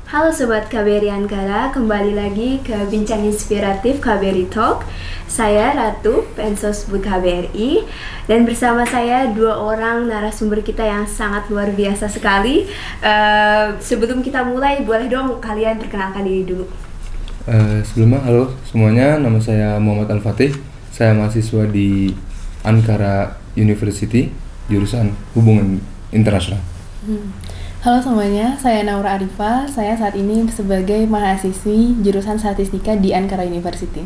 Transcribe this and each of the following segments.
Halo Sobat KBRI Ankara, kembali lagi ke Bincang Inspiratif KBRI Talk. Saya Ratu, Pensos Bud KBRI, dan bersama saya dua orang narasumber kita yang sangat luar biasa sekali. Sebelum kita mulai, boleh dong kalian perkenalkan diri dulu. Sebelumnya, halo semuanya, nama saya Muhammad Al-Fatih. Saya mahasiswa di Ankara University, jurusan Hubungan Internasional. Halo semuanya, saya Naura Arifah. Saya saat ini sebagai mahasiswi jurusan Statistika di Ankara University.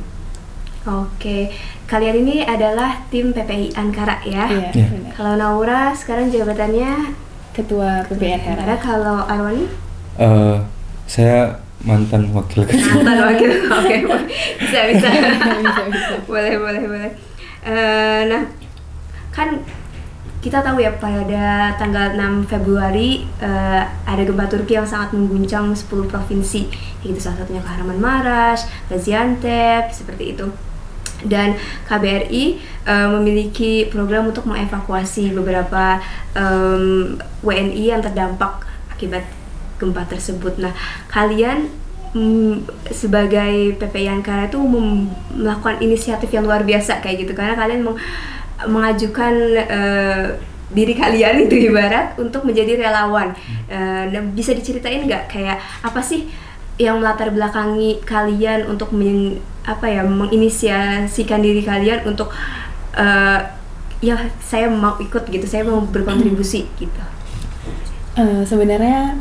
Oke, kalian ini adalah tim PPI Ankara ya? Iya, benar. Kalau Naura sekarang jabatannya Ketua PPI Ankara. Kalau Arwani? Saya mantan wakil ketua. Mantan wakil, oke, bisa. Bisa. Boleh. Nah, kan kita tahu ya pada tanggal 6 Februari ada gempa Turki yang sangat mengguncang 10 provinsi, yaitu salah satunya Kahramanmaraş, Gaziantep, seperti itu. Dan KBRI memiliki program untuk mengevakuasi beberapa WNI yang terdampak akibat gempa tersebut. Nah, kalian sebagai PPI Ankara itu melakukan inisiatif yang luar biasa kayak gitu, karena kalian mengajukan diri kalian itu ibarat untuk menjadi relawan. Bisa diceritain nggak kayak apa sih yang melatar belakangi kalian untuk menginisiasikan diri kalian untuk ya saya mau ikut gitu, saya mau berkontribusi gitu. Sebenarnya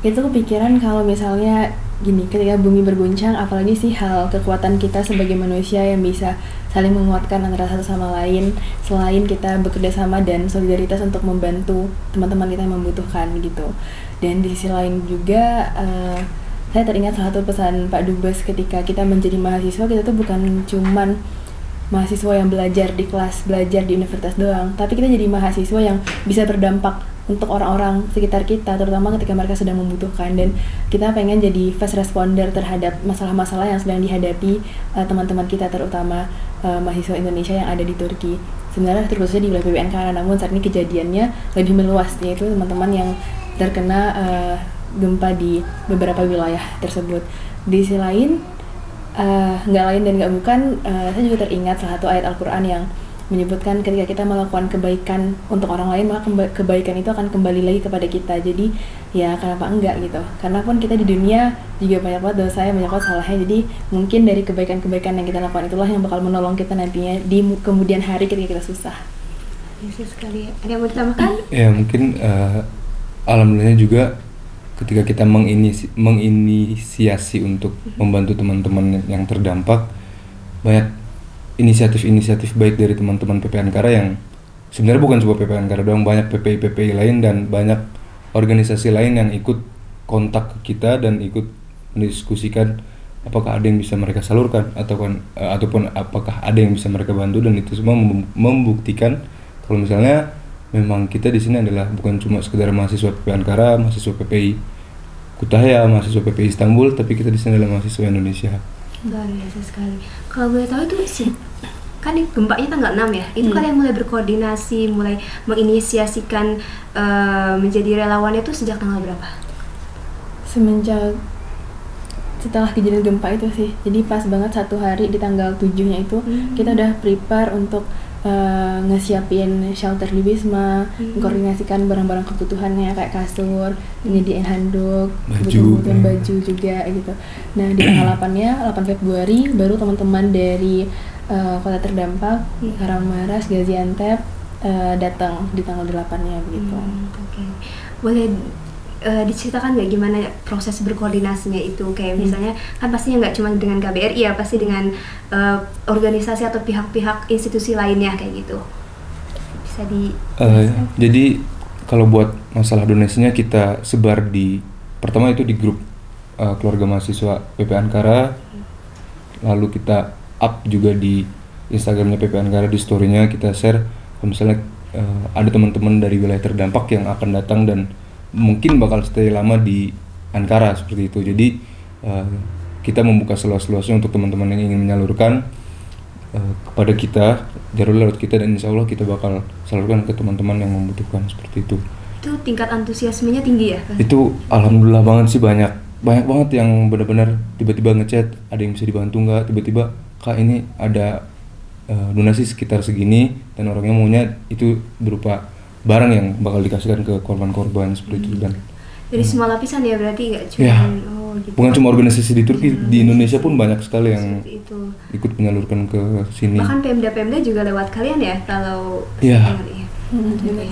itu kepikiran kalau misalnya gini, ketika bumi berguncang, apalagi sih hal kekuatan kita sebagai manusia yang bisa saling menguatkan antara satu sama lain, selain kita bekerja sama dan solidaritas untuk membantu teman-teman kita yang membutuhkan gitu. Dan di sisi lain juga saya teringat salah satu pesan Pak Dubes ketika kita menjadi mahasiswa. Kita tuh bukan cuman mahasiswa yang belajar di kelas, belajar di universitas doang, tapi kita jadi mahasiswa yang bisa berdampak untuk orang-orang sekitar kita, terutama ketika mereka sedang membutuhkan. Dan kita pengen jadi fast responder terhadap masalah-masalah yang sedang dihadapi teman-teman kita, terutama mahasiswa Indonesia yang ada di Turki. Sebenarnya terkhususnya di wilayah PPI Ankara, namun saat ini kejadiannya lebih meluas, yaitu teman-teman yang terkena gempa di beberapa wilayah tersebut. Di sisi lain, nggak lain dan nggak bukan, saya juga teringat salah satu ayat Al-Quran yang menyebutkan ketika kita melakukan kebaikan untuk orang lain, maka kebaikan itu akan kembali lagi kepada kita. Jadi ya kenapa enggak gitu, karena pun kita di dunia juga banyak banget dosanya, banyak banget salahnya. Jadi mungkin dari kebaikan-kebaikan yang kita lakukan itulah yang bakal menolong kita nantinya di kemudian hari ketika kita susah. Iya sekali. Ada yang mau ditambahkan? Ya mungkin alhamdulillah juga ketika kita menginisiasi untuk membantu teman-teman yang terdampak, banyak inisiatif-inisiatif baik dari teman-teman PPI Ankara yang sebenarnya bukan cuma PPI Ankara doang, banyak PPI lain dan banyak organisasi lain yang ikut kontak ke kita dan ikut mendiskusikan apakah ada yang bisa mereka salurkan ataupun apakah ada yang bisa mereka bantu. Dan itu semua membuktikan kalau misalnya memang kita di sini adalah bukan cuma sekedar mahasiswa PPI Ankara, mahasiswa PPI Kütahya, mahasiswa PPI Istanbul, tapi kita di sini adalah mahasiswa Indonesia. Luar biasa sekali. Kalau boleh tahu itu sih, kan gempanya tanggal 6 ya, itu kalian mulai berkoordinasi, mulai menginisiasikan menjadi relawan itu sejak tanggal berapa? Semenjak setelah kejadian gempa itu sih, jadi pas banget satu hari di tanggal 7-nya itu kita udah prepare untuk ngesiapin shelter di Wisma, mengkoordinasikan barang-barang kebutuhannya kayak kasur, nyediain handuk, kebutuhan baju juga gitu. Nah di tanggal 8 Februari baru teman-teman dari kota terdampak Kahramanmaraş, Gaziantep datang di tanggal 8-nya begitu. Oke. Boleh diceritakan nggak gimana proses berkoordinasinya itu, kayak misalnya kan pastinya nggak cuma dengan KBRI ya, pasti dengan organisasi atau pihak-pihak institusi lainnya kayak gitu. Bisa jadi kalau buat masalah donasinya kita sebar pertama itu di grup keluarga mahasiswa PPI Ankara, lalu kita up juga di Instagramnya PPI Ankara, di storynya kita share kalau misalnya ada teman-teman dari wilayah terdampak yang akan datang dan mungkin bakal stay lama di Ankara seperti itu. Jadi kita membuka seluas-luasnya untuk teman-teman yang ingin menyalurkan kepada kita, jalur lewat kita, dan insya Allah kita bakal salurkan ke teman-teman yang membutuhkan seperti itu. Itu tingkat antusiasmenya tinggi ya? Itu alhamdulillah banget sih, banyak banyak banget yang benar-benar tiba-tiba ngechat, ada yang bisa dibantu nggak, tiba-tiba kak ini ada donasi sekitar segini dan orangnya maunya itu berupa barang yang bakal dikasihkan ke korban-korban seperti itu. Dan Dari semua lapisan ya berarti nggak cuma Ya. gitu. bukan cuma organisasi di Turki, di Indonesia pun banyak sekali yang Seperti itu. ikut menyalurkan ke sini. Bahkan Pemda juga lewat kalian ya kalau Iya. dengar ya. Benar sekali.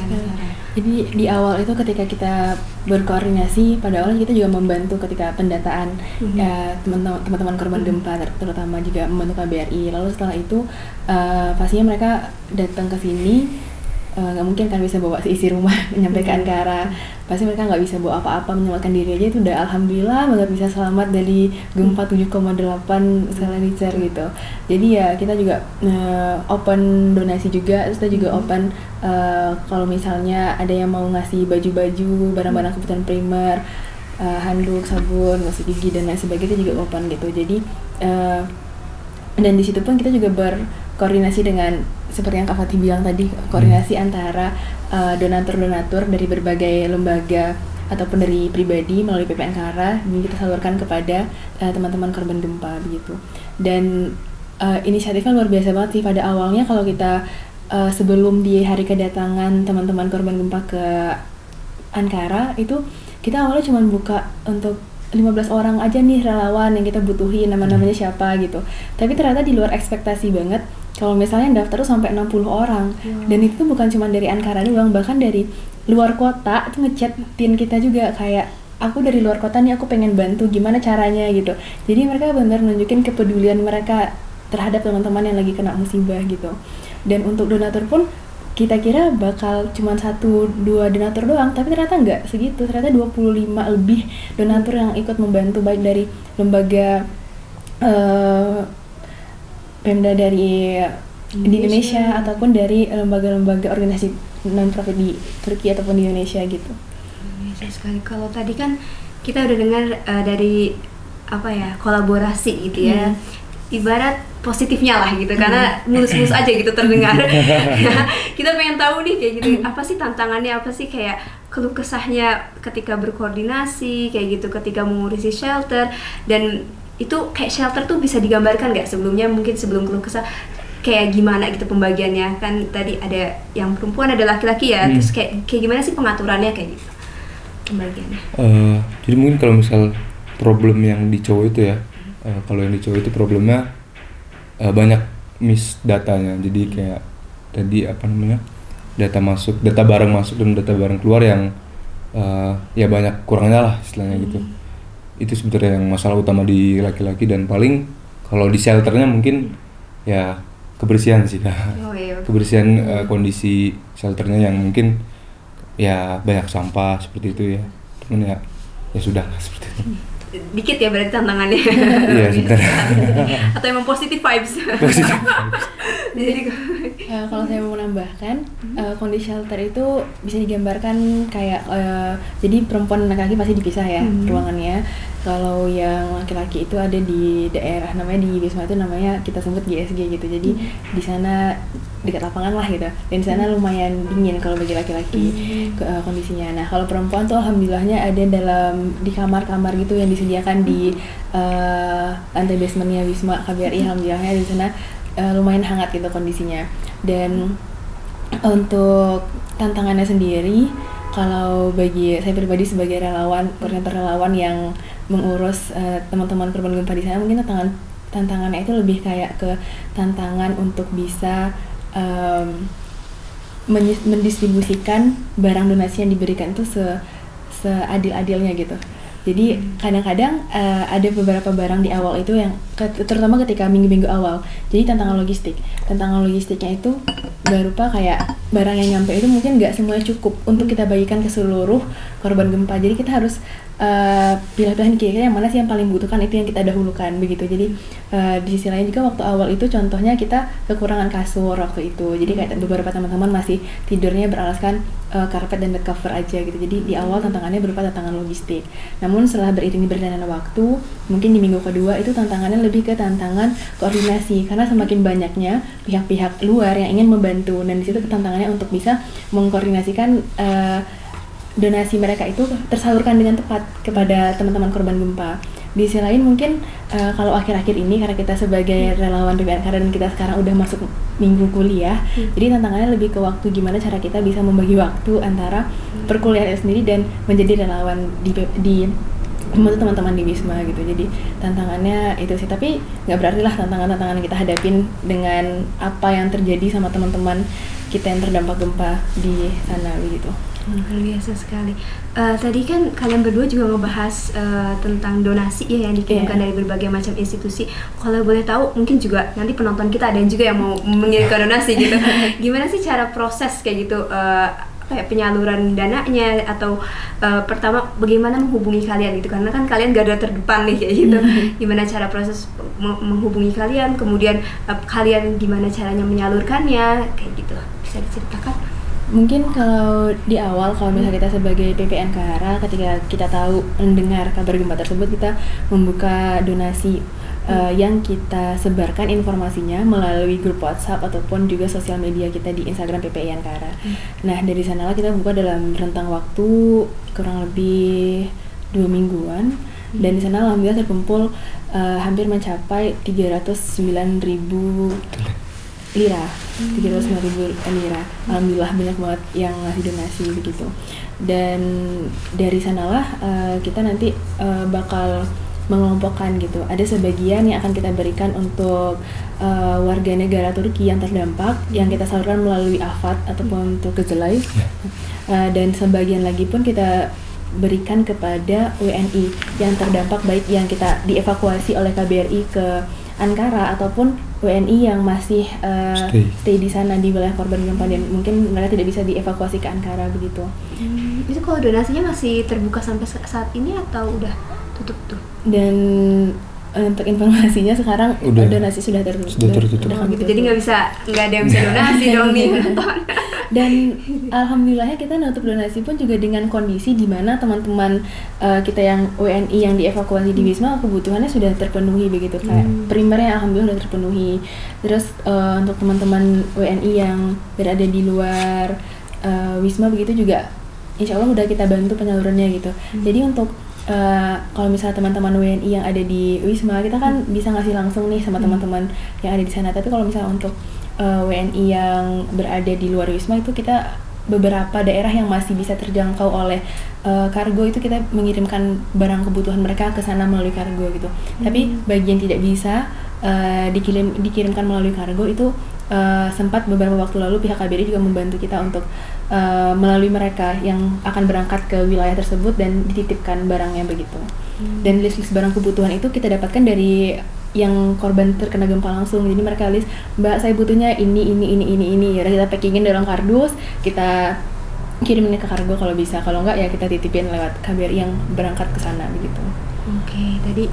Jadi di awal itu ketika kita berkoordinasi, pada awalnya kita juga membantu ketika pendataan ya, teman-teman korban gempa, terutama juga membantu KBRI. Lalu setelah itu pastinya mereka datang ke sini, nggak mungkin kan bisa bawa isi rumah nyampe ke Ankara. Pasti mereka nggak bisa bawa apa-apa, menyelamatkan diri aja itu udah alhamdulillah banget bisa selamat dari gempa 7,8 skala Richter gitu. Jadi ya kita juga open donasi juga, terus kita juga open kalau misalnya ada yang mau ngasih baju-baju, barang-barang kebutuhan primer, handuk, sabun, gosok gigi dan lain sebagainya, kita juga open gitu. Jadi dan di situ pun kita juga berkoordinasi dengan seperti yang Kak Fatih bilang tadi, koordinasi antara donatur-donatur dari berbagai lembaga ataupun dari pribadi melalui PP Ankara, dan kita salurkan kepada teman-teman korban gempa begitu. Dan inisiatifnya luar biasa banget sih. Pada awalnya kalau kita sebelum di hari kedatangan teman-teman korban gempa ke Ankara itu, kita awalnya cuma buka untuk 15 orang aja nih relawan yang kita butuhin, nama-namanya siapa gitu. Tapi ternyata di luar ekspektasi banget. Kalau misalnya yang daftar tuh sampai 60 orang. Dan itu tuh bukan cuma dari Ankara doang, bahkan dari luar kota tuh ngechatin kita juga kayak, aku dari luar kota nih, aku pengen bantu, gimana caranya gitu. Jadi mereka benar nunjukin kepedulian mereka terhadap teman-teman yang lagi kena musibah gitu. Dan untuk donatur pun kita kira bakal cuma 1-2 donatur doang, tapi ternyata enggak segitu. Ternyata 25 lebih donatur yang ikut membantu, baik dari lembaga Pemda dari di Indonesia ataupun dari lembaga-lembaga organisasi non-profit di Turki ataupun di Indonesia gitu. Biasa sekali. Kalau tadi kan kita udah dengar dari apa ya, kolaborasi gitu ya. Ibarat positifnya lah gitu, karena mulus-mulus aja gitu terdengar. Nah, kita pengen tahu nih kayak gitu, apa sih tantangannya, apa sih kayak keluh kesahnya ketika berkoordinasi kayak gitu, ketika mengurusi shelter. Dan itu kayak shelter tuh bisa digambarkan nggak sebelumnya, mungkin sebelum keluh kesah kayak gimana gitu pembagiannya? Kan tadi ada yang perempuan, ada laki-laki ya, terus kayak gimana sih pengaturannya kayak gitu pembagiannya? Jadi mungkin kalau misal problem yang di cowok itu ya, kalau yang di cowok itu problemnya banyak miss datanya. Jadi kayak tadi apa namanya, data barang masuk dan data barang keluar yang ya banyak kurangnya lah istilahnya gitu. Itu sebenarnya yang masalah utama di laki-laki. Dan paling kalau di shelternya mungkin ya kebersihan sih Kak. Kebersihan kondisi shelternya yang mungkin ya banyak sampah seperti itu ya. Cuman ya sudah seperti itu. Dikit ya berarti tantangannya. Iya sebenarnya. Atau emang positive vibes. Jadi kalau saya mau menambahkan, kondisi shelter itu bisa digambarkan kayak jadi perempuan dan laki-laki pasti dipisah ya ruangannya. Kalau yang laki-laki itu ada di daerah namanya di Wisma itu namanya kita sebut GSG gitu. Jadi di sana dekat lapangan lah gitu. Dan di sana lumayan dingin kalau bagi laki-laki kondisinya. Nah, kalau perempuan tuh alhamdulillahnya ada di kamar-kamar gitu yang disediakan di lantai basementnya Wisma KBRI. Alhamdulillahnya di sana lumayan hangat gitu kondisinya. Dan untuk tantangannya sendiri, kalau bagi saya pribadi sebagai relawan, koordinator relawan yang mengurus teman-teman korban gempa di sana, mungkin tantangannya itu lebih kayak ke tantangan untuk bisa mendistribusikan barang donasi yang diberikan itu seadil-adilnya gitu. Jadi kadang-kadang ada beberapa barang di awal itu yang terutama ketika minggu-minggu awal. Jadi tantangan logistiknya itu berupa kayak barang yang nyampe itu mungkin nggak semuanya cukup untuk kita bagikan ke seluruh korban gempa. Jadi kita harus pilih-pilih kira-kira yang mana sih yang paling membutuhkan, itu yang kita dahulukan begitu. Jadi di sisi lain juga waktu awal itu contohnya kita kekurangan kasur waktu itu. Jadi kayak beberapa teman-teman masih tidurnya beralaskan karpet dan bed cover aja gitu. Jadi di awal tantangannya berupa tantangan logistik. Namun setelah beriring berjalannya waktu, mungkin di minggu kedua itu tantangannya lebih ke tantangan koordinasi, karena semakin banyaknya pihak-pihak luar yang ingin membantu, dan di situ tantangannya untuk bisa mengkoordinasikan donasi mereka itu tersalurkan dengan tepat kepada teman-teman korban gempa. Di sisi lain mungkin kalau akhir-akhir ini karena kita sebagai relawan PPN Kara dan kita sekarang udah masuk minggu kuliah, jadi tantangannya lebih ke waktu, gimana cara kita bisa membagi waktu antara perkuliahan itu sendiri dan menjadi relawan di membantu teman-teman di Wisma gitu. Jadi tantangannya itu sih, tapi nggak berarti lah tantangan-tantangan yang kita hadapin dengan apa yang terjadi sama teman-teman kita yang terdampak gempa di sana begitu. Luar biasa sekali. Tadi kan kalian berdua juga ngebahas tentang donasi ya yang dikirimkan dari berbagai macam institusi. Kalau boleh tahu, mungkin juga nanti penonton kita ada yang juga yang mau mengirimkan donasi gitu. Gimana sih cara proses kayak gitu? Kayak penyaluran dananya atau pertama bagaimana menghubungi kalian gitu, karena kan kalian garda terdepan nih kayak gitu. Gimana cara proses menghubungi kalian, kemudian kalian gimana caranya menyalurkannya kayak gitu, bisa diceritakan? Mungkin kalau di awal, kalau misalnya kita sebagai PPN Kara, ketika kita tahu mendengar kabar gempa tersebut, kita membuka donasi yang kita sebarkan informasinya melalui grup WhatsApp ataupun juga sosial media kita di Instagram PPN Kara. Nah, dari sanalah kita buka dalam rentang waktu kurang lebih 2 mingguan, dan di sana alhamdulillah terkumpul hampir mencapai 309.000 lira, 309.000 lira. Alhamdulillah banyak banget yang ngasih donasi begitu. Dan dari sanalah kita nanti bakal mengelompokkan gitu. Ada sebagian yang akan kita berikan untuk warga negara Turki yang terdampak, yang kita salurkan melalui AFAD ataupun untuk Kızılay. Dan sebagian lagi pun kita berikan kepada WNI yang terdampak, baik yang kita dievakuasi oleh KBRI ke Ankara ataupun WNI yang masih stay di sana di wilayah korban gempa dan mungkin mereka tidak bisa dievakuasi ke Ankara begitu. Itu kalau donasinya masih terbuka sampai saat ini atau udah tutup tuh? Dan untuk informasinya sekarang donasi sudah tertutup. Gitu. Jadi nggak ada yang bisa donasi dong nih. Dan alhamdulillahnya kita nutup donasi pun juga dengan kondisi di mana teman-teman kita yang WNI yang dievakuasi di Wisma kebutuhannya sudah terpenuhi begitu, kayak primernya alhamdulillah sudah terpenuhi. Terus untuk teman-teman WNI yang berada di luar Wisma begitu juga insya Allah udah kita bantu penyalurannya gitu. Jadi untuk kalau misalnya teman-teman WNI yang ada di Wisma, kita kan bisa ngasih langsung nih sama teman-teman yang ada di sana. Tapi kalau misalnya untuk WNI yang berada di luar Wisma, itu kita beberapa daerah yang masih bisa terjangkau oleh kargo, itu kita mengirimkan barang kebutuhan mereka ke sana melalui kargo gitu. Tapi bagi yang tidak bisa dikirimkan melalui kargo, itu sempat beberapa waktu lalu pihak KBRI juga membantu kita untuk melalui mereka yang akan berangkat ke wilayah tersebut dan dititipkan barangnya begitu. Dan list-list barang kebutuhan itu kita dapatkan dari yang korban terkena gempa langsung. Jadi mereka list, "Mbak, saya butuhnya ini. Ya udah kita packingin dalam kardus, kita kirimin ke kargo kalau bisa. Kalau enggak ya kita titipin lewat KBRI yang berangkat ke sana begitu." Oke, tadi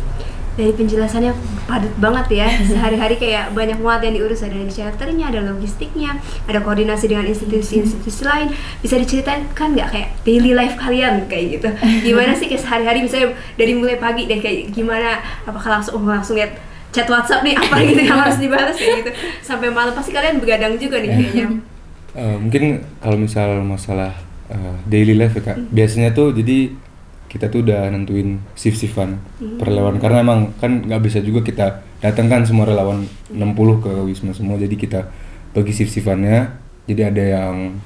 dari penjelasannya padat banget ya. Sehari-hari kayak banyak banget yang diurus, ada shelternya, ada logistiknya, ada koordinasi dengan institusi-institusi lain. Bisa diceritakan nggak kayak daily life kalian kayak gitu? Gimana sih kayak sehari-hari, misalnya dari mulai pagi deh kayak gimana? Apakah langsung lihat chat WhatsApp nih apa gitu yang harus dibalas kayak gitu? Sampai malam pasti kalian begadang juga nih kayaknya. Mungkin kalau misal masalah daily life ya Kak, biasanya tuh jadi kita tuh udah nentuin shift-shiftan per relawan, karena emang kan nggak bisa juga kita datangkan semua relawan 60 ke Wisma semua, jadi kita bagi shift-shiftannya. Jadi ada yang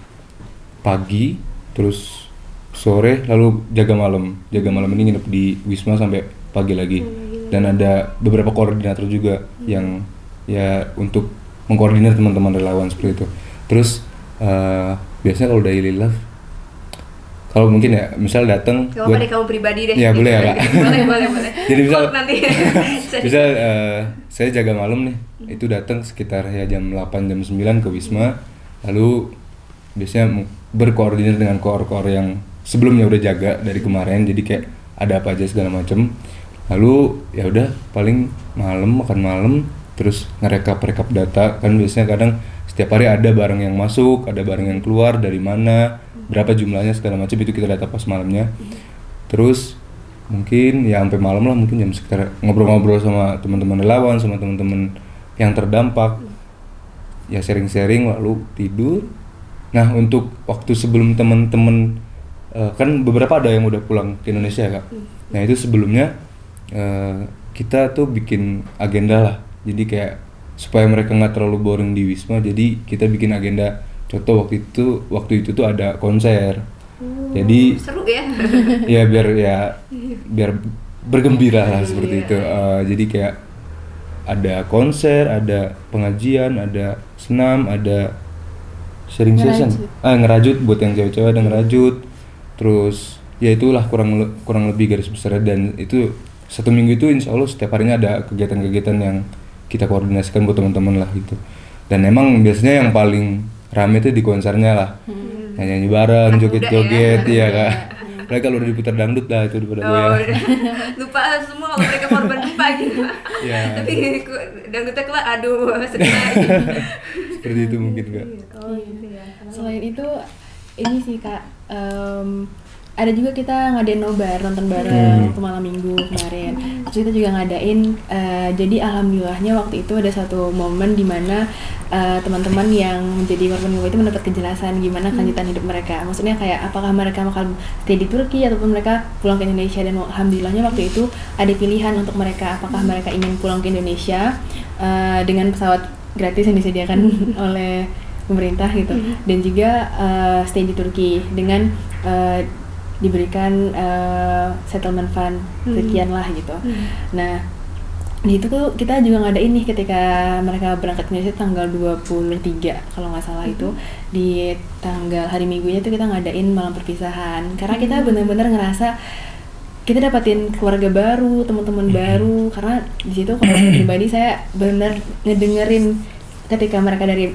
pagi, terus sore, lalu jaga malam ini nginep di Wisma sampai pagi lagi. Dan ada beberapa koordinator juga yang ya untuk mengkoordinir teman-teman relawan seperti itu. Terus biasanya kalau daily life, kalau mungkin ya misal datang buat kamu pribadi deh. Ya boleh ya Kak. boleh. Jadi misal nanti saya jaga malam nih, itu datang sekitar ya jam 8 jam 9 ke Wisma, lalu biasanya berkoordinir dengan koor-koor yang sebelumnya udah jaga dari kemarin, jadi kayak ada apa aja segala macem. Lalu ya udah paling makan malam, terus ngerekap data kan. Biasanya kadang setiap hari ada barang yang masuk, ada barang yang keluar dari mana, berapa jumlahnya segala macam, itu kita data pas malamnya. Terus mungkin ya sampai malam lah, mungkin jam sekitar ngobrol-ngobrol sama teman-teman relawan, sama teman-teman yang terdampak, ya sharing-sharing lalu tidur. Nah untuk waktu sebelum teman-teman kan beberapa ada yang udah pulang ke Indonesia Kak. Nah itu sebelumnya kita tuh bikin agenda lah, jadi kayak supaya mereka nggak terlalu boring di Wisma, jadi kita bikin agenda. Contoh waktu itu tuh ada konser, jadi seru ya. ya biar bergembira lah seperti itu. Jadi kayak ada konser, ada pengajian, ada senam, ada sharing session, ngerajut buat yang cewek-cewek, ada ngerajut. Terus ya itulah kurang lebih garis besarnya, dan itu 1 minggu itu insya Allah setiap harinya ada kegiatan-kegiatan yang kita koordinasikan buat teman-teman lah gitu. Dan emang biasanya yang paling rame itu di konsernya lah, nyanyi bareng, joget-joget, ya Kak. Mereka kalau udah diputar dangdut dah itu daripada goyang. Lupa semua kalau mereka korban lupa gitu. Tapi dangdutnya keluar, aduh sedih lagi. Seperti itu mungkin Kak. Selain itu ini sih Kak, ada juga kita ngadain nobar, nonton bareng waktu malam minggu kemarin. Terus kita juga ngadain, jadi alhamdulillahnya waktu itu ada satu momen dimana teman-teman yang menjadi korban gempa itu mendapat kejelasan gimana kelanjutan hidup mereka. Maksudnya kayak apakah mereka bakal stay di Turki ataupun mereka pulang ke Indonesia, dan alhamdulillahnya waktu itu ada pilihan untuk mereka, apakah mereka ingin pulang ke Indonesia dengan pesawat gratis yang disediakan oleh pemerintah gitu, dan juga stay di Turki dengan diberikan settlement fund sekian lah gitu. Nah di itu tuh kita juga ngadain nih ketika mereka berangkat ke Indonesia tanggal 23 kalau nggak salah, itu di tanggal hari Minggunya tuh kita ngadain malam perpisahan, karena kita benar-benar ngerasa kita dapatin keluarga baru, teman-teman baru. Karena di situ kalau pribadi saya benar ngedengerin ketika mereka dari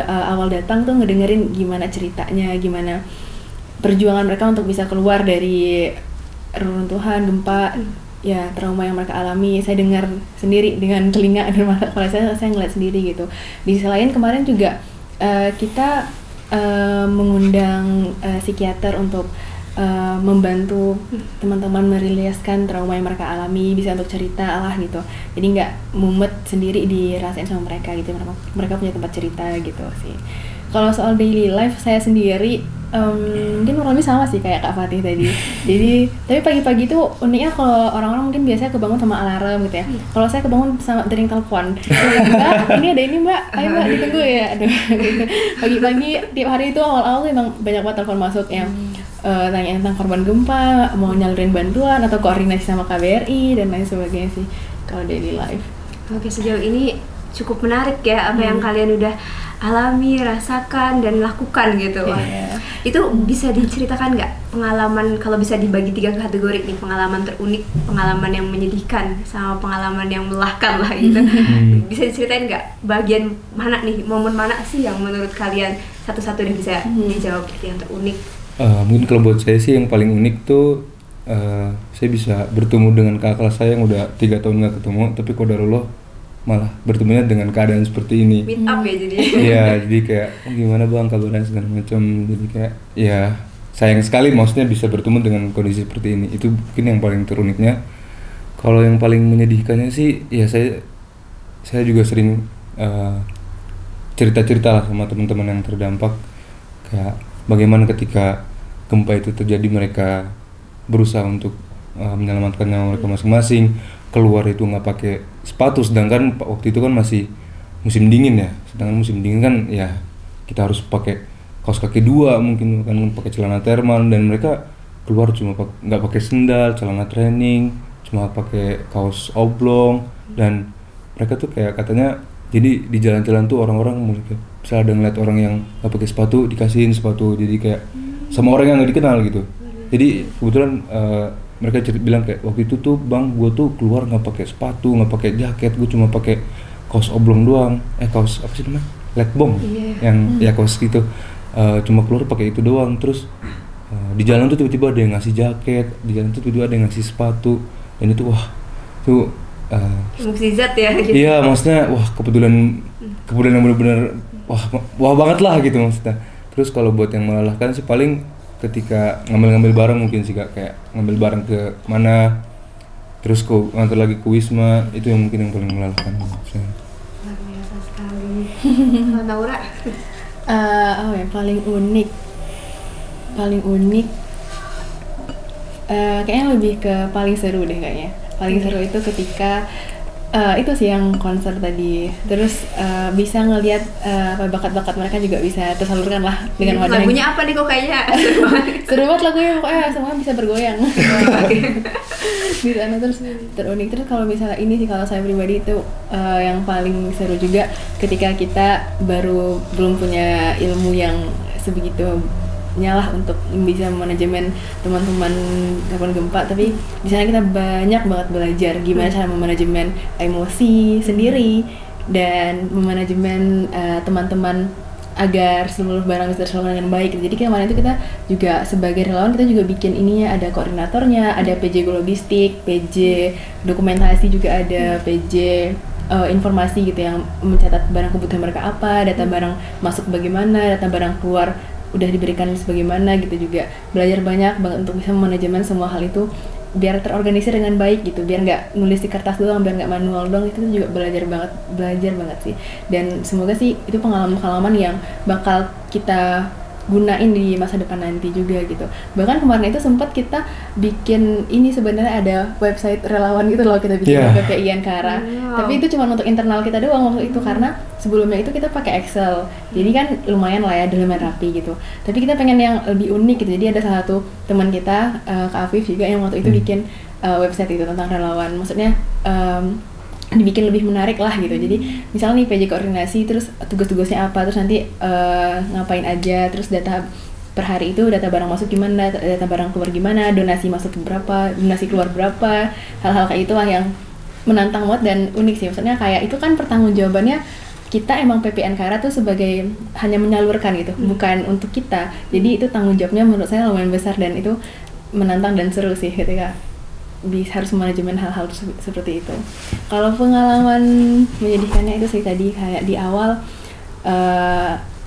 awal datang tuh ngedengerin gimana ceritanya, gimana perjuangan mereka untuk bisa keluar dari reruntuhan, gempa, ya trauma yang mereka alami. Saya dengar sendiri dengan telinga dan mata kepala saya ngeliat sendiri gitu. Di sisi lain kemarin juga kita mengundang psikiater untuk membantu teman-teman meriliskan trauma yang mereka alami, bisa untuk cerita lah gitu. Jadi nggak mumet sendiri dirasain sama mereka gitu. Mereka punya tempat cerita gitu sih. Kalau soal daily life saya sendiri mungkin kurang lebih sama sih kayak Kak Fatih tadi. Jadi tapi pagi-pagi itu uniknya, kalau orang-orang mungkin biasanya kebangun sama alarm gitu ya. Kalau saya kebangun sama dering telepon. Mbak, ini ada ini Mbak, ayo Mbak ditunggu ya. Aduh, gitu. Pagi-pagi tiap hari itu awal-awal tuh emang banyak banget telepon masuk yang tanya tentang korban gempa, mau nyalurin bantuan atau koordinasi sama KBRI dan lain sebagainya sih kalau daily life. Oke, sejauh ini cukup menarik ya apa yang kalian udah alami, rasakan, dan lakukan gitu. Itu bisa diceritakan nggak pengalaman, kalau bisa dibagi 3 kategori nih, pengalaman terunik, pengalaman yang menyedihkan, sama pengalaman yang melelahkan lah gitu. Bisa diceritain nggak bagian mana nih, momen mana sih yang menurut kalian satu-satu deh bisa dijawab yang terunik? Mungkin kalau buat saya sih yang paling unik tuh saya bisa bertemu dengan kakak kelas saya yang udah 3 tahun nggak ketemu, tapi qadarullah malah bertemunya dengan keadaan seperti ini. Meet up ya jadi. Iya, jadi kayak gimana bang kabarnya segala macam. Jadi kayak ya sayang sekali maksudnya bisa bertemu dengan kondisi seperti ini. Itu mungkin yang paling teruniknya. Kalau yang paling menyedihkannya sih ya saya juga sering cerita-cerita lah sama teman-teman yang terdampak, kayak bagaimana ketika gempa itu terjadi mereka berusaha untuk menyelamatkan nyawa mereka masing-masing, keluar itu nggak pakai sepatu, sedangkan waktu itu kan masih musim dingin ya. Sedangkan musim dingin kan ya kita harus pakai kaos kaki 2, mungkin kan pakai celana thermal, dan mereka keluar cuma nggak pakai sendal, celana training, cuma pakai kaos oblong. Dan mereka tuh kayak katanya jadi di jalan-jalan tuh orang-orang misalnya ada ngeliat orang yang nggak pakai sepatu dikasihin sepatu, jadi kayak sama orang yang nggak dikenal gitu. Jadi kebetulan mereka bilang kayak waktu itu tuh bang, gue tuh keluar nggak pakai sepatu, nggak pakai jaket, gue cuma pakai kaos oblong doang, kaos apa sih namanya, letbong, yang ya kaos gitu, cuma keluar pakai itu doang. Terus di jalan tuh tiba-tiba ada yang ngasih jaket, di jalan tuh tiba-tiba ada yang ngasih sepatu, dan itu wah tuh mukjizat ya gitu. Iya, maksudnya wah kebetulan yang benar-benar wah banget lah gitu maksudnya. Terus kalau buat yang melelahkan sih paling ketika ngambil barang mungkin sih Kak, kayak ngambil barang ke mana, terus ngantar lagi ke Wisma, itu yang mungkin yang paling melelahkan. Luar biasa sekali. Kalau Naura? Paling unik Kayaknya lebih ke paling seru deh kayaknya. Paling seru itu ketika itu sih yang konser tadi. Terus bisa ngelihat bakat-bakat mereka juga bisa tersalurkan lah dengan wadah. Lagunya apa nih kok kayaknya seru banget lagunya, pokoknya semua bisa bergoyang. Di sana terus terunik. Terus kalau misalnya ini sih, kalau saya pribadi itu yang paling seru juga ketika kita belum punya ilmu yang sebegitu nyalah untuk bisa manajemen teman-teman kapan gempa, tapi di sana kita banyak banget belajar gimana cara memanajemen emosi sendiri dan memanajemen teman-teman agar seluruh barang bisa tersalurkan dengan baik. Jadi kemarin itu kita juga sebagai relawan kita juga bikin ininya, ada koordinatornya, ada PJ logistik, PJ dokumentasi, juga ada PJ informasi gitu yang mencatat barang kebutuhan mereka apa, data barang masuk bagaimana, data barang keluar udah diberikan sebagaimana gitu. Juga belajar banyak banget untuk bisa manajemen semua hal itu biar terorganisir dengan baik gitu, biar nggak nulis di kertas doang, biar nggak manual doang. Itu juga belajar banget sih. Dan semoga sih itu pengalaman-pengalaman yang bakal kita gunain di masa depan nanti juga gitu. Bahkan kemarin itu sempat kita bikin ini, sebenarnya ada website relawan gitu loh, kita bikin PPI Ankara. Tapi itu cuma untuk internal kita doang waktu itu, karena sebelumnya itu kita pakai Excel. Jadi kan lumayan lah ya, lumayan rapi gitu. Tapi kita pengen yang lebih unik gitu. Jadi ada salah satu teman kita, Kak Afif juga, yang waktu itu bikin website itu tentang relawan. Maksudnya dibikin lebih menarik lah gitu. Jadi misalnya nih PJ koordinasi, terus tugas-tugasnya apa, terus nanti ngapain aja, terus data per hari itu, data barang masuk gimana, data barang keluar gimana, donasi masuk berapa, donasi keluar berapa, hal-hal kayak itu lah yang menantang banget dan unik sih. Maksudnya kayak itu kan pertanggungjawabannya kita, emang PPI Ankara tuh sebagai hanya menyalurkan gitu, bukan untuk kita. Jadi itu tanggung jawabnya menurut saya lumayan besar, dan itu menantang dan seru sih ketika harus manajemen hal-hal seperti itu. Kalau pengalaman menyedihkannya itu sih tadi, kayak di awal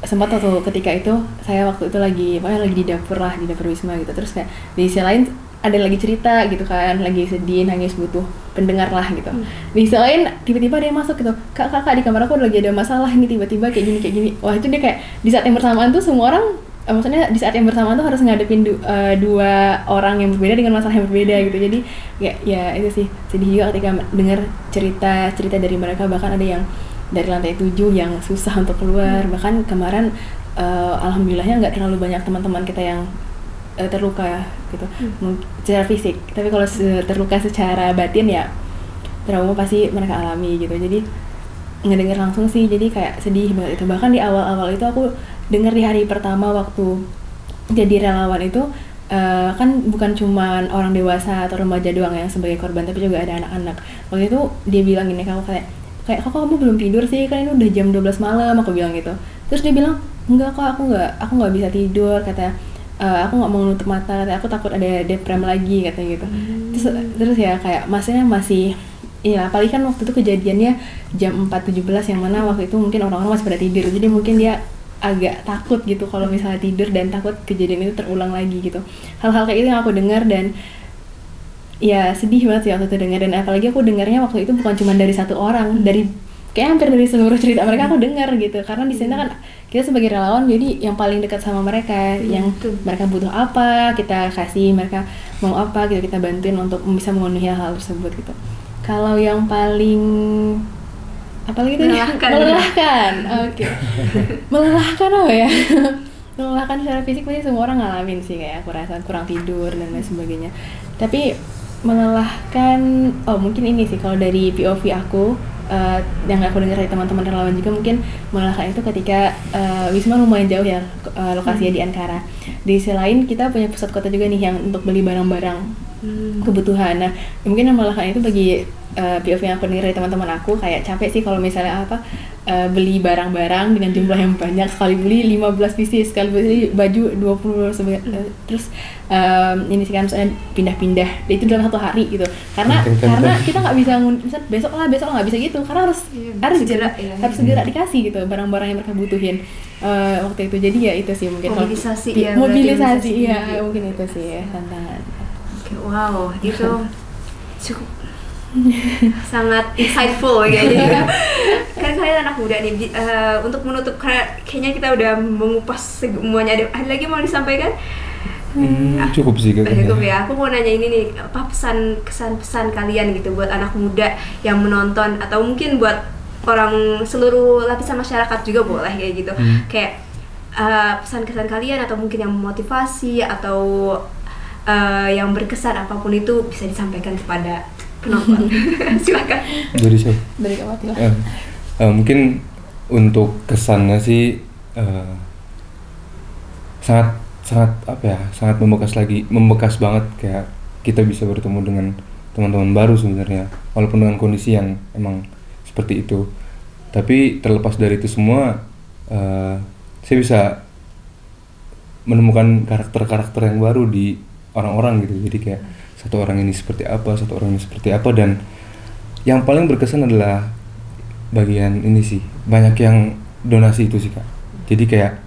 sempat waktu ketika itu saya waktu itu lagi di dapur Wisma gitu. Terus kayak di sisi lain ada lagi cerita gitu kan, lagi sedih, nangis, butuh pendengar lah gitu. Di sisi lain tiba-tiba dia masuk gitu, kak di kamar aku lagi ada masalah ini, tiba-tiba kayak gini. Wah, itu dia kayak di saat yang bersamaan tuh semua orang, maksudnya di saat yang bersamaan tuh harus ngadepin dua orang yang berbeda dengan masalah yang berbeda gitu. Jadi ya itu sih sedih juga ketika dengar cerita dari mereka. Bahkan ada yang dari lantai 7 yang susah untuk keluar. Bahkan kemarin alhamdulillahnya nggak terlalu banyak teman-teman kita yang terluka gitu secara fisik, tapi kalau terluka secara batin ya trauma pasti mereka alami gitu. Jadi ngedenger langsung sih, jadi kayak sedih banget itu. Bahkan di awal-awal itu aku dengar di hari pertama waktu jadi relawan itu, kan bukan cuman orang dewasa atau remaja doang yang sebagai korban, tapi juga ada anak-anak. Waktu itu dia bilang gini, kayak kok kamu belum tidur sih, kan ini udah jam 12 malam, aku bilang gitu. Terus dia bilang, enggak kok, aku nggak bisa tidur, kata aku nggak mau nutup mata, kata aku takut ada deprem lagi, katanya gitu. Terus ya kayak maksudnya masih iya, apalagi kan waktu itu kejadiannya jam 4.17 yang mana waktu itu mungkin orang-orang masih pada tidur, jadi mungkin dia agak takut gitu kalau misalnya tidur, dan takut kejadian itu terulang lagi gitu. Hal-hal kayak itu yang aku dengar, dan ya sedih banget sih waktu itu dengar. Dan apalagi aku dengarnya waktu itu bukan cuma dari satu orang, dari kayak hampir dari seluruh cerita mereka aku dengar gitu. Karena di sana kan kita sebagai relawan jadi yang paling dekat sama mereka, yang mereka butuh apa kita kasih, mereka mau apa gitu kita bantuin untuk bisa memenuhi hal tersebut gitu. Kalau yang paling apalagi itu melelahkan. Oke. Melelahkan apa ya? Melelahkan secara fisik pasti semua orang ngalamin sih, kayak aku rasa kurang tidur dan lain sebagainya. Tapi melelahkan, mungkin ini sih kalau dari POV aku, yang aku dengar dari teman-teman relawan juga, mungkin melelahkan itu ketika Wisma lumayan jauh ya lokasinya di Ankara. Di sisi lain kita punya pusat kota juga nih yang untuk beli barang-barang kebutuhan. Nah, mungkin yang melelahkan itu bagi POV yang aku dengar dari teman-teman aku, kayak capek sih kalau misalnya beli barang-barang dengan jumlah yang banyak, sekali beli 15 pieces, sekali beli baju 20 terus ini sih kan misalnya pindah-pindah itu dalam satu hari gitu, karena kita nggak bisa misal besok nggak bisa gitu, karena harus segera dikasih gitu barang-barang yang mereka butuhin waktu itu. Jadi ya itu sih mungkin mobilisasi ya mungkin itu sih ya tantangan. Wow, itu cukup sangat insightful kayaknya. Kan kalian anak muda nih, untuk menutup kayaknya kita udah mengupas semuanya. Ada lagi mau disampaikan? Cukup sih kayaknya. Cukup ya. Aku mau nanya ini nih, apa kesan-pesan kalian gitu buat anak muda yang menonton, atau mungkin buat orang seluruh lapisan masyarakat juga boleh kayak gitu. Kayak pesan-kesan kalian, atau mungkin yang memotivasi atau yang berkesan, apapun itu bisa disampaikan kepada penonton. Silakan. Dari siapa? Dari Kak Fatih lah. Mungkin untuk kesannya sih sangat apa ya, sangat membekas banget, kayak kita bisa bertemu dengan teman-teman baru sebenarnya, walaupun dengan kondisi yang emang seperti itu. Tapi terlepas dari itu semua, saya bisa menemukan karakter-karakter yang baru di orang-orang gitu. Jadi kayak satu orang ini seperti apa, satu orang ini seperti apa, dan yang paling berkesan adalah bagian ini sih, banyak yang donasi itu sih Kak. Jadi kayak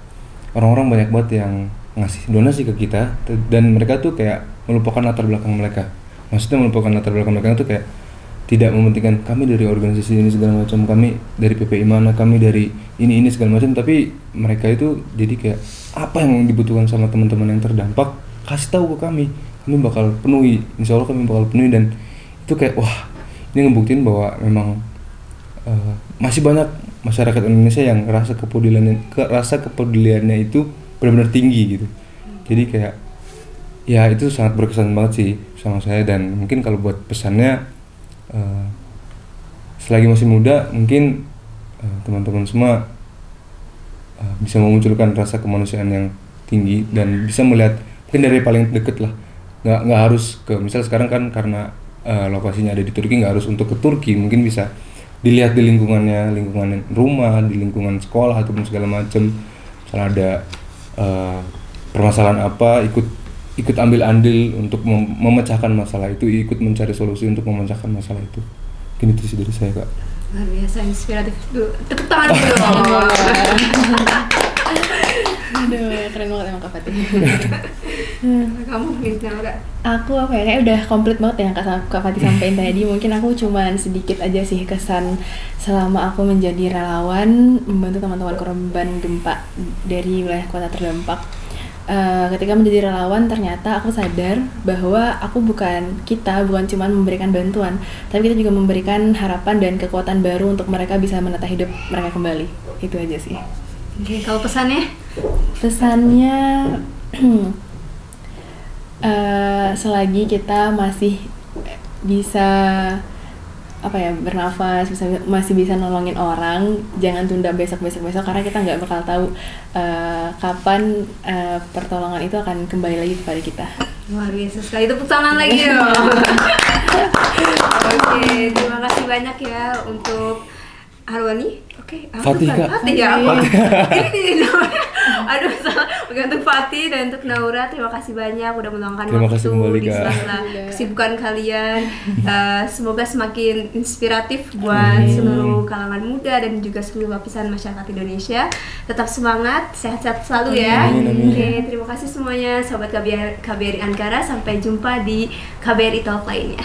orang-orang banyak banget yang ngasih donasi ke kita, dan mereka tuh kayak melupakan latar belakang mereka. Maksudnya melupakan latar belakang mereka tuh kayak tidak mementingkan kami dari organisasi ini segala macam, kami dari PPI mana, kami dari ini segala macam, tapi mereka itu jadi kayak apa yang dibutuhkan sama teman-teman yang terdampak, kasih tahu ke kami bakal penuhi, insya Allah kami bakal penuhi. Dan itu kayak wah, ini ngebuktiin bahwa memang masih banyak masyarakat Indonesia yang rasa kepeduliannya itu benar-benar tinggi gitu. Jadi kayak ya itu sangat berkesan banget sih sama saya. Dan mungkin kalau buat pesannya, selagi masih muda, mungkin teman-teman semua bisa memunculkan rasa kemanusiaan yang tinggi dan bisa melihat mungkin dari paling deket lah, nggak harus ke, misal sekarang kan karena lokasinya ada di Turki, nggak harus untuk ke Turki, mungkin bisa dilihat di lingkungan rumah, di lingkungan sekolah ataupun segala macam. Misalnya ada permasalahan apa, ikut ambil andil untuk memecahkan masalah itu, ikut mencari solusi untuk memecahkan masalah itu. Mungkin itu sih dari saya Kak. Luar biasa inspiratif. Tepuk tangan dulu. Aduh, keren banget emang Kak Fatih. Kamu mungkin Laura? Aku apa ya, kayak udah komplit banget ya yang Kak Fatih sampaikan tadi. Mungkin aku cuman sedikit aja sih kesan selama aku menjadi relawan membantu teman-teman korban gempa dari wilayah kota terdampak. Ketika menjadi relawan, ternyata aku sadar bahwa kita bukan cuma memberikan bantuan, tapi kita juga memberikan harapan dan kekuatan baru untuk mereka bisa menata hidup mereka kembali. Itu aja sih. Oke, kalau pesannya? Pesannya selagi kita masih bisa bernafas, masih bisa nolongin orang, jangan tunda besok karena kita nggak bakal tahu kapan pertolongan itu akan kembali lagi kepada kita. Luar biasa sekali, tepuk tangan lagi ya. Oke, terima kasih banyak ya untuk Arwani. Oke, Fatih Kak. Fatih ya. Ini namanya. Aduh, salah. Untuk Fatih dan untuk Naura, terima kasih banyak udah meluangkan waktu di sela-sela kesibukan kalian. Semoga semakin inspiratif buat seluruh kalangan muda dan juga seluruh lapisan masyarakat Indonesia. Tetap semangat, sehat-sehat selalu ya. Oke, terima kasih semuanya Sobat KBRI Ankara. Sampai jumpa di KBRI Talk lainnya.